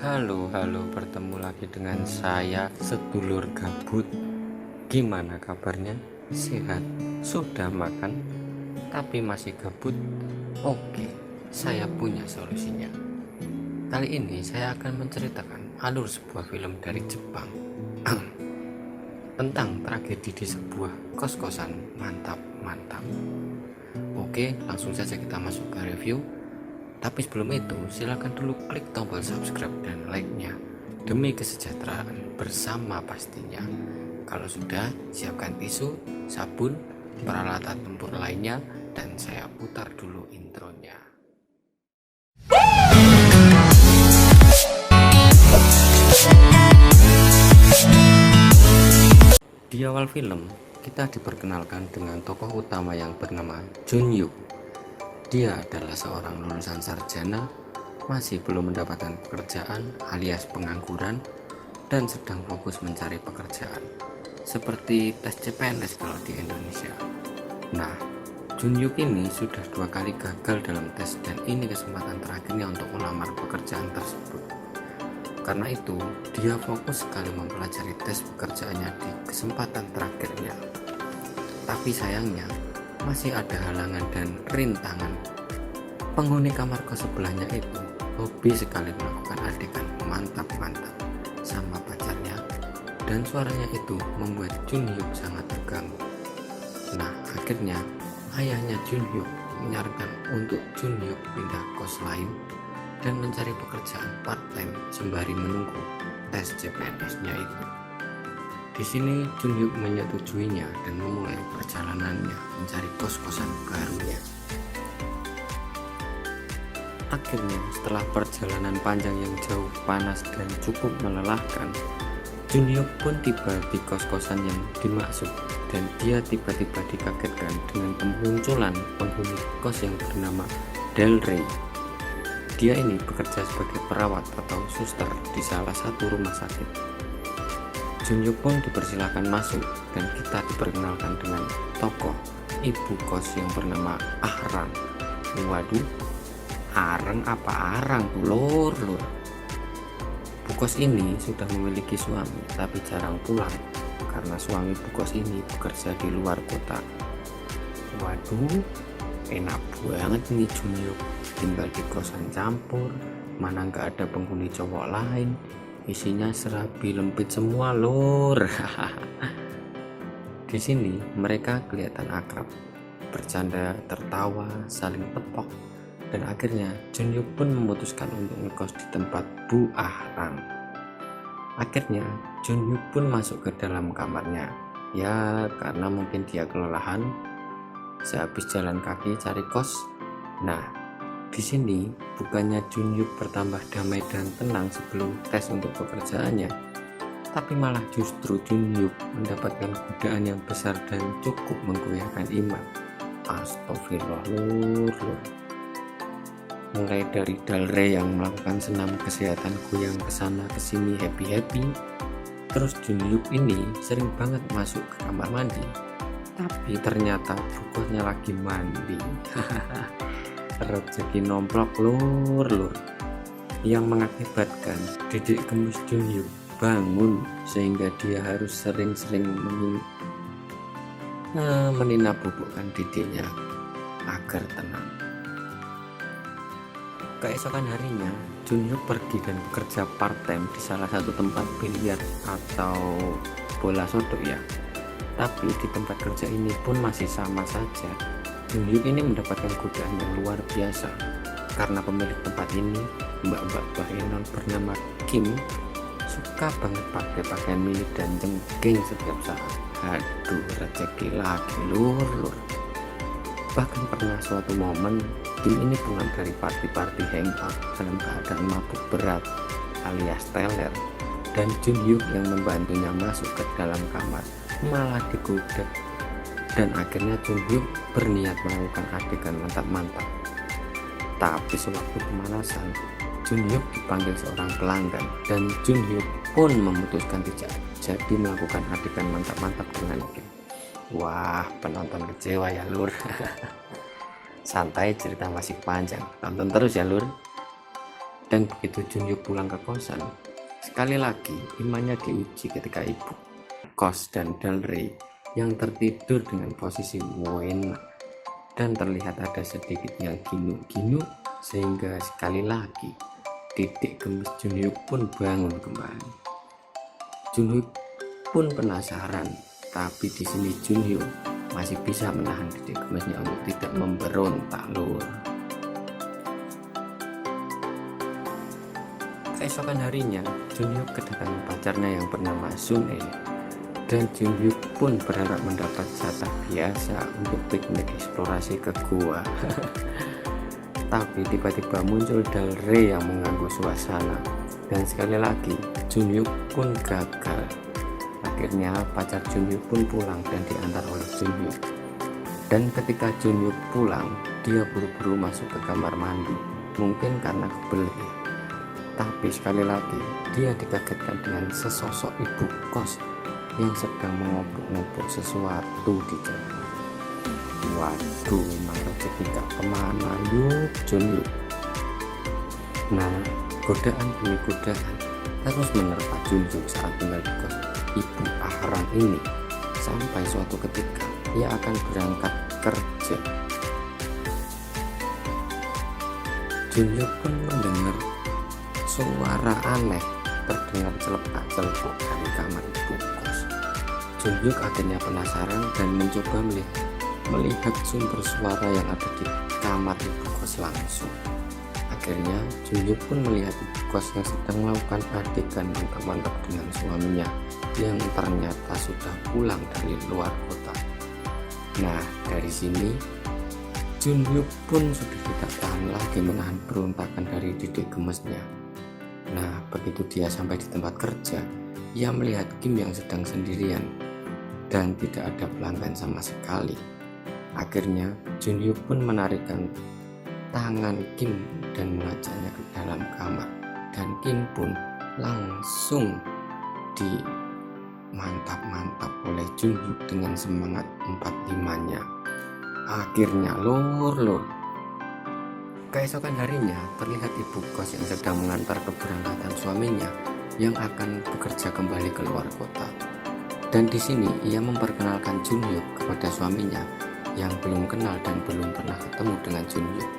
Halo, bertemu lagi dengan saya, sedulur gabut. Gimana kabarnya? Sehat? Sudah makan? Tapi masih gabut? Oke, saya punya solusinya. Kali ini saya akan menceritakan alur sebuah film dari Jepang tentang tragedi di sebuah kos-kosan mantap. Oke, langsung saja kita masuk ke review. Tapi sebelum itu, silakan dulu klik tombol subscribe dan like-nya demi kesejahteraan bersama pastinya. Kalau sudah, siapkan tisu, sabun, peralatan tempur lainnya, dan saya putar dulu intronya. Di awal film, kita diperkenalkan dengan tokoh utama yang bernama Junyuk. Dia adalah seorang lulusan sarjana, masih belum mendapatkan pekerjaan alias pengangguran, dan sedang fokus mencari pekerjaan, seperti tes CPNS kalau di Indonesia. Nah, Junyuk ini sudah 2 kali gagal dalam tes dan ini kesempatan terakhirnya untuk melamar pekerjaan tersebut. Karena itu, dia fokus sekali mempelajari tes pekerjaannya di kesempatan terakhirnya. Tapi sayangnya, masih ada halangan dan rintangan. Penghuni kamar kos sebelahnya itu hobi sekali melakukan adegan mantap-mantap sama pacarnya, dan suaranya itu membuat Junyuk sangat terganggu. Nah, akhirnya ayahnya Junyuk menyarankan untuk Junyuk pindah kos lain dan mencari pekerjaan part-time sembari menunggu tes CPNS-nya itu. Di sini Junyuk menyetujuinya dan memulai perjalanannya mencari kos-kosan barunya. Akhirnya, setelah perjalanan panjang yang jauh, panas dan cukup melelahkan, Junyuk pun tiba di kos-kosan yang dimaksud dan dia tiba-tiba dikagetkan dengan kemunculan penghuni kos yang bernama Delray. Dia ini bekerja sebagai perawat atau suster di salah satu rumah sakit. Junyuk pun dipersilakan masuk dan kita diperkenalkan dengan tokoh ibu kos yang bernama Ahrang. Waduh, Arang apa Arang tuh lur. Bu kos ini sudah memiliki suami tapi jarang pulang karena suami bu kos ini bekerja di luar kota. Waduh, enak banget nih Junyuk tinggal di kosan campur, mana nggak ada penghuni cowok lain. Isinya serabi lempit semua lur. Di sini mereka kelihatan akrab, bercanda, tertawa, saling tepok, dan akhirnya Junyuk pun memutuskan untuk ngekos di tempat Bu Ahrang. Akhirnya Junyuk pun masuk ke dalam kamarnya. Ya, karena mungkin dia kelelahan sehabis jalan kaki cari kos. Nah, di sini bukannya Junyuk bertambah damai dan tenang sebelum tes untuk pekerjaannya, tapi malah justru Junyuk mendapatkan godaan yang besar dan cukup menggoyahkan iman. Astagfirullah lur. Mulai dari Delray yang melakukan senam kesehatan goyang kesana kesini happy, terus Junyuk ini sering banget masuk ke kamar mandi, tapi ternyata bukosnya lagi mandi. Rezeki nomplok lur, yang mengakibatkan dedek gemes Junyuk bangun sehingga dia harus sering-sering meninabubukkan dedeknya agar tenang. Keesokan harinya Junyuk pergi dan bekerja part-time di salah satu tempat biliar atau bola sodok ya. Tapi di tempat kerja ini pun masih sama saja. Junyuk ini mendapatkan godaan yang luar biasa karena pemilik tempat ini, mbak-mbak Bahenon bernama Kim, suka banget pakai pakaian mini dan jengking setiap saat. Aduh, rezeki lagi lur. Bahkan pernah suatu momen Kim ini pulang dari party hangout dalam keadaan mabuk berat alias teler, dan Junyuk yang membantunya masuk ke dalam kamar malah digoda. Dan akhirnya Junyuk berniat melakukan adegan mantap-mantap. Tapi sewaktu pemanasan, Junyuk dipanggil seorang pelanggan dan Junyuk pun memutuskan tidak jadi melakukan adegan mantap-mantap dengan Kim. Wah, penonton kecewa ya lur. Santai, cerita masih panjang, tonton terus ya lur. Dan begitu Junhyuk pulang ke kosan, sekali lagi imannya diuji ketika ibu kos dan Dalrey yang tertidur dengan posisi wena dan terlihat ada sedikitnya ginu-ginu, sehingga sekali lagi titik gemes Junhyuk pun bangun kembali. Junhyuk pun penasaran, tapi di sini Junhyuk masih bisa menahan titik gemesnya untuk tidak memberontak lur. Keesokan harinya, Junhyuk kedatangan pacarnya yang bernama Sun-e, dan Junhyuk pun berharap mendapat jatah biasa untuk piknik eksplorasi ke gua. Tapi tiba-tiba muncul Dalrey yang mengganggu suasana, dan sekali lagi Junhyuk pun gagal. Akhirnya pacar Junhyuk pun pulang dan diantar oleh Junhyuk. Dan ketika Junhyuk pulang, dia buru-buru masuk ke kamar mandi, mungkin karena kebelet. Tapi sekali lagi dia dikagetkan dengan sesosok ibu kos yang sedang mengobok-ngobok sesuatu di jalan. Waduh, maka ketika kemana yuk Junhyuk. Nah, godaan demi godaan terus menerpa Junhyuk saat tinggal di kos ibu Ahran ini, sampai suatu ketika ia akan berangkat kerja. Junhyuk pun mendengar suara aneh terdengar celepuk-celepuk dari kamar ibu kos. Junhyuk akhirnya penasaran dan mencoba melihat sumber suara yang ada di kamar ibu kos langsung. Akhirnya Junhyuk pun melihat ibu kos yang sedang melakukan adegan mantap-mantap dengan suaminya yang ternyata sudah pulang dari luar kota. Nah, dari sini Junhyuk pun sudah tidak tahan lagi menahan berontakan dari titik gemesnya. Nah, begitu dia sampai di tempat kerja, ia melihat Kim yang sedang sendirian dan tidak ada pelanggan sama sekali. Akhirnya Junhyuk pun menarikkan tangan Kim dan mengajaknya ke dalam kamar, dan Kim pun langsung dimantap-mantap oleh Junhyuk dengan semangat 45-nya. Akhirnya lur. Keesokan harinya terlihat ibu kos yang sedang mengantar keberangkatan suaminya yang akan bekerja kembali ke luar kota. Dan di sini ia memperkenalkan Junhyuk kepada suaminya yang belum kenal dan belum pernah ketemu dengan Junhyuk.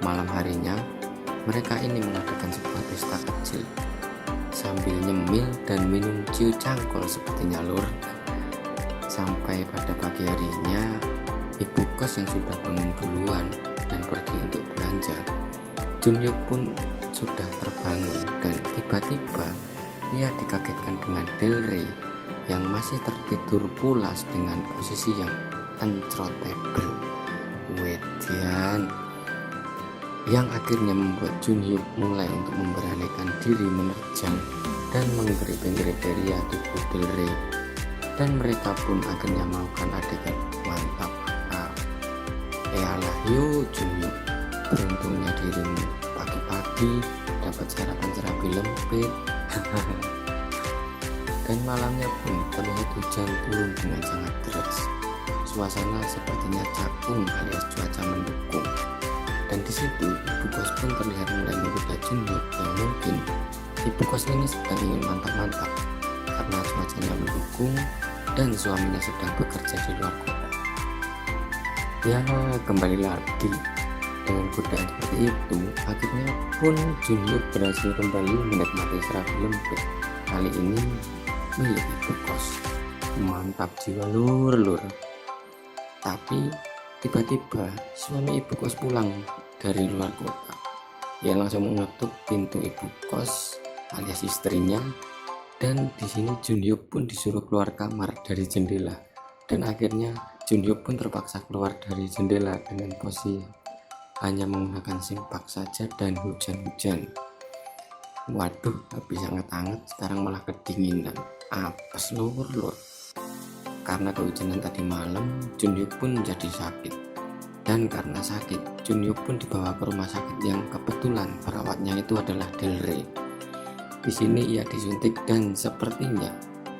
Malam harinya mereka ini mengadakan sebuah pesta kecil sambil nyemil dan minum ciu cangkol sepertinya lur. Sampai pada pagi harinya ibu kos yang sudah bangun duluan dan pergi untuk belanja, Junhyuk pun sudah terbangun dan tiba-tiba ia dikagetkan dengan Dalrey yang masih tertidur pulas dengan posisi yang uncrotable. Wedian, yang akhirnya membuat Junhyuk mulai untuk memberanikan diri menerjang dan menggeripin kriteria tubuh Dalrey, dan mereka pun akhirnya melakukan adegan mantap. Alah yuk Junhyuk, beruntungnya dirimu pagi-pagi dapat sarapan serabi lempit. Dan malamnya pun terlihat hujan turun dengan sangat deras. Suasana sepertinya cakung alias cuaca mendukung. Dan di situ ibu kos pun terlihat mulai menggoda Junhyuk yang mungkin ibu kos ini sedang ingin mantap-mantap karena cuacanya mendukung dan suaminya sedang bekerja di luar kota. Ya, kembali lagi dengan godaan seperti itu, akhirnya pun Junhyuk berhasil kembali menikmati serabi lempit, kali ini milik ibu kos. Mantap jiwa lur. Tapi tiba-tiba suami ibu kos pulang dari luar kota. Ia langsung mengetuk pintu ibu kos alias istrinya, dan di sini Junhyuk pun disuruh keluar kamar dari jendela, dan akhirnya Junhyuk pun terpaksa keluar dari jendela dengan posisi hanya menggunakan sempak saja dan hujan-hujan. Waduh, habis hangat-hangat sekarang malah kedinginan. Apes lur. Karena kehujanan tadi malam, Junhyuk pun menjadi sakit. Dan karena sakit, Junhyuk pun dibawa ke rumah sakit yang kebetulan perawatnya itu adalah Dalrey. Di sini ia disuntik dan sepertinya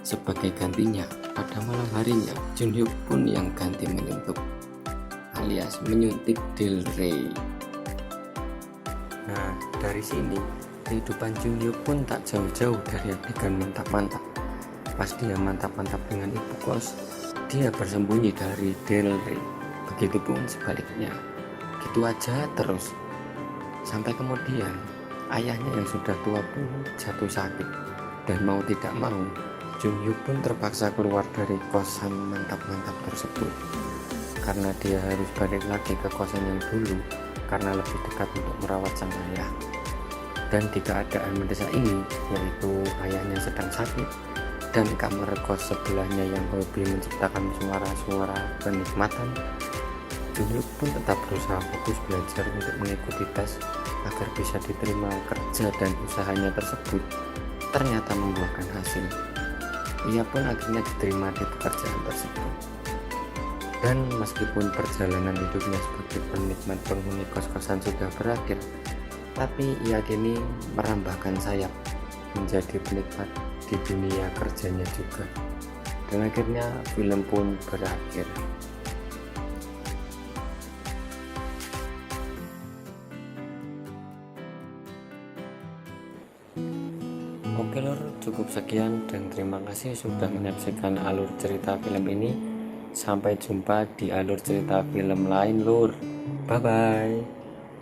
sebagai gantinya pada malam harinya Junhyuk pun yang ganti menyuntik alias menyuntik Dalrey. Nah, dari sini kehidupan Junhyuk pun tak jauh-jauh dari adegan mantap-mantap. Pas dia mantap-mantap dengan ibu kos, dia bersembunyi dari Delri. Begitupun sebaliknya, gitu aja terus. Sampai kemudian ayahnya yang sudah tua pun jatuh sakit, dan mau tidak mau Junhyuk pun terpaksa keluar dari kosan mantap-mantap tersebut, karena dia harus balik lagi ke kosan yang dulu karena lebih dekat untuk merawat sang ayah. Dan di keadaan mendesak ini, yaitu ayahnya sedang sakit dan kamar kos sebelahnya yang hobi menciptakan suara-suara kenikmatan, Junhyuk pun tetap berusaha fokus belajar untuk mengikuti tes agar bisa diterima kerja, dan usahanya tersebut ternyata membuahkan hasil. Ia pun akhirnya diterima di pekerjaan tersebut. Dan meskipun perjalanan hidupnya sebagai penikmat penghuni kos-kosan sudah berakhir, tapi ia kini merambahkan sayap menjadi penikmat di dunia kerjanya juga. Dan akhirnya film pun berakhir. Oke lor, cukup sekian dan terima kasih sudah menyaksikan alur cerita film ini. Sampai jumpa di alur cerita film lain lur. Bye bye.